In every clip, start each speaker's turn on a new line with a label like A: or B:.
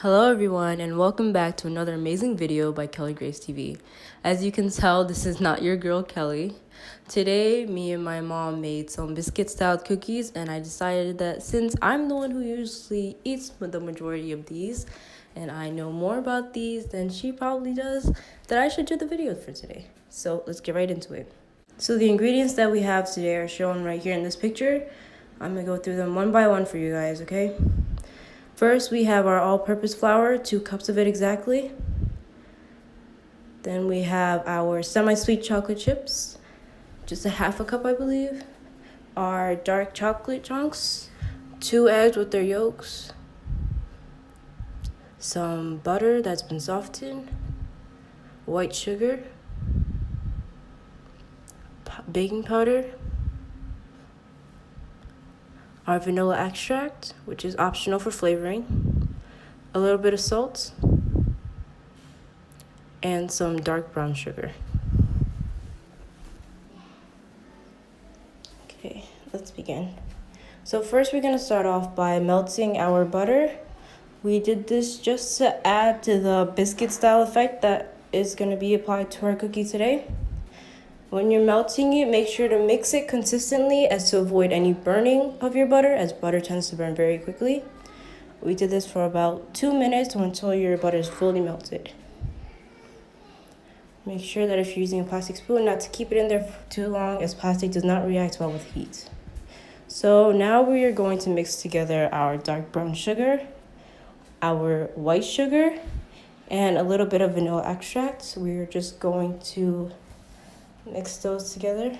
A: Hello everyone and welcome back to another amazing video by Kelly Grace TV. As you can tell, this is not your girl Kelly. Today, me and my mom made some biscuit-style cookies, and I decided that since I'm the one who usually eats the majority of these and I know more about these than she probably does, that I should do the video for today. So let's get right into it. So the ingredients that we have today are shown right here in this picture. I'm gonna go through them one by one for you guys, okay? First, we have our all-purpose flour, 2 cups of it exactly. Then we have our semi-sweet chocolate chips, just a half a cup, I believe. Our dark chocolate chunks, 2 eggs with their yolks. Some butter that's been softened. White sugar. Baking powder. Our vanilla extract, which is optional for flavoring. A little bit of salt. And some dark brown sugar. Okay, let's begin. So first we're going to start off by melting our butter. We did this just to add to the biscuit style effect that is going to be applied to our cookie today. When you're melting it, make sure to mix it consistently as to avoid any burning of your butter, as butter tends to burn very quickly. We did this for about 2 minutes until your butter is fully melted. Make sure that if you're using a plastic spoon, not to keep it in there for too long, as plastic does not react well with heat. So now we are going to mix together our dark brown sugar, our white sugar, and a little bit of vanilla extract. We're just going to mix those together.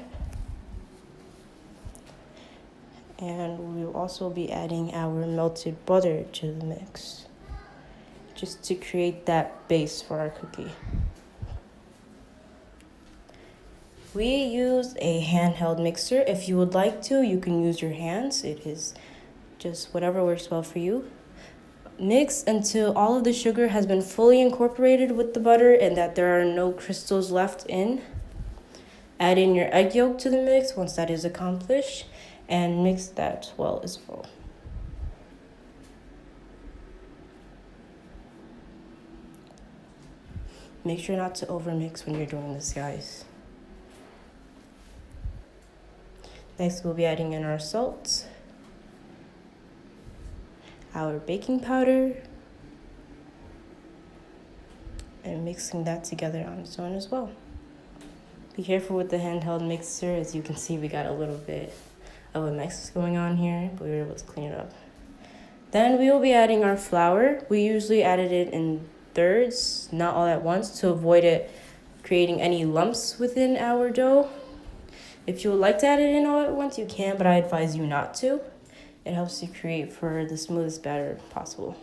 A: And we will also be adding our melted butter to the mix, just to create that base for our cookie. We use a handheld mixer. If you would like to, you can use your hands. It is just whatever works well for you. Mix until all of the sugar has been fully incorporated with the butter and that there are no crystals left in. Add in your egg yolk to the mix once that is accomplished, and mix that well as well. Make sure not to overmix when you're doing this, guys. Next, we'll be adding in our salt, our baking powder, and mixing that together on its own as well. Be careful with the handheld mixer. As you can see, we got a little bit of a mess going on here, but we were able to clean it up. Then we will be adding our flour. We usually added it in thirds, not all at once, to avoid it creating any lumps within our dough. If you would like to add it in all at once, you can, but I advise you not to. It helps you create for the smoothest batter possible.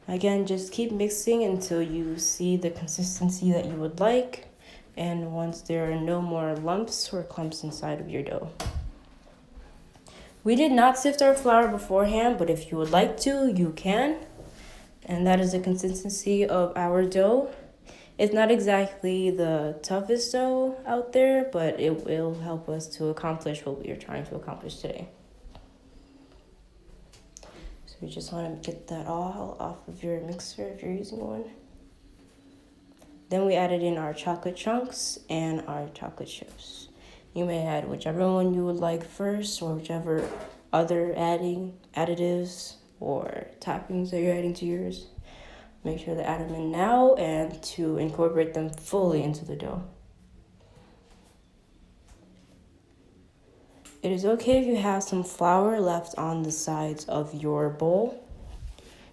A: Again, just keep mixing until you see the consistency that you would like, and once there are no more lumps or clumps inside of your dough. We did not sift our flour beforehand, but if you would like to, you can. And that is the consistency of our dough. It's not exactly the toughest dough out there, but it will help us to accomplish what we are trying to accomplish today. So you just want to get that all off of your mixer if you're using one. Then we added in our chocolate chunks and our chocolate chips. You may add whichever one you would like first, or whichever other additives or toppings that you're adding to yours. Make sure to add them in now and to incorporate them fully into the dough. It is okay if you have some flour left on the sides of your bowl,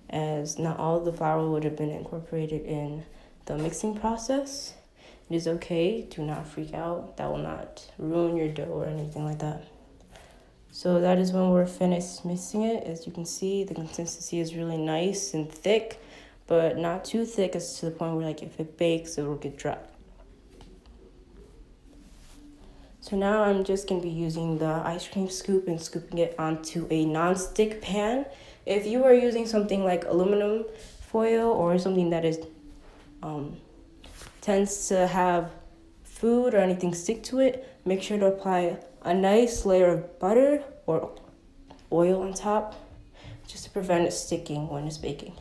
A: as not all of the flour would have been incorporated in the mixing process. It is okay, do not freak out. That will not ruin your dough or anything like that. So that is when we're finished mixing it. As you can see, the consistency is really nice and thick, but not too thick as to the point where, like, if it bakes, it will get dry. So now I'm just going to be using the ice cream scoop and scooping it onto a non-stick pan. If you are using something like aluminum foil or something that is tends to have food or anything stick to it, make sure to apply a nice layer of butter or oil on top just to prevent it sticking when it's baking.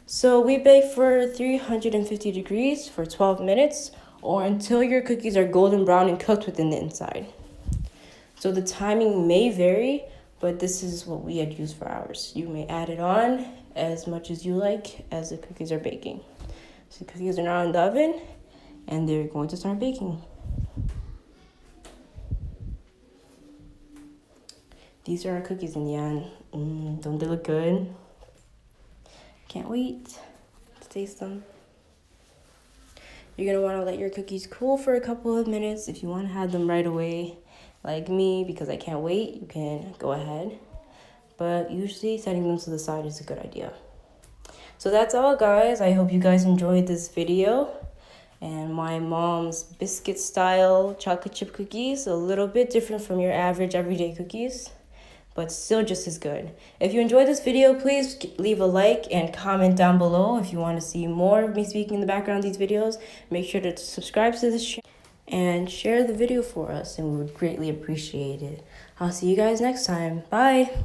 A: So we bake for 350 degrees for 12 minutes or until your cookies are golden brown and cooked within the inside. So the timing may vary, but this is what we had used for ours. You may add it on as much as you like as the cookies are baking. So the cookies are now in the oven and they're going to start baking. These are our cookies in the end. Don't they look good? Can't wait to taste them. You're gonna wanna let your cookies cool for a couple of minutes. If you wanna have them right away, like me, because I can't wait, you can go ahead. But usually setting them to the side is a good idea. So that's all, guys. I hope you guys enjoyed this video. And my mom's biscuit-style chocolate chip cookies, a little bit different from your average everyday cookies, but still just as good. If you enjoyed this video, please leave a like and comment down below. If you want to see more of me speaking in the background of these videos, make sure to subscribe to this channel and share the video for us, and we would greatly appreciate it. I'll see you guys next time. Bye!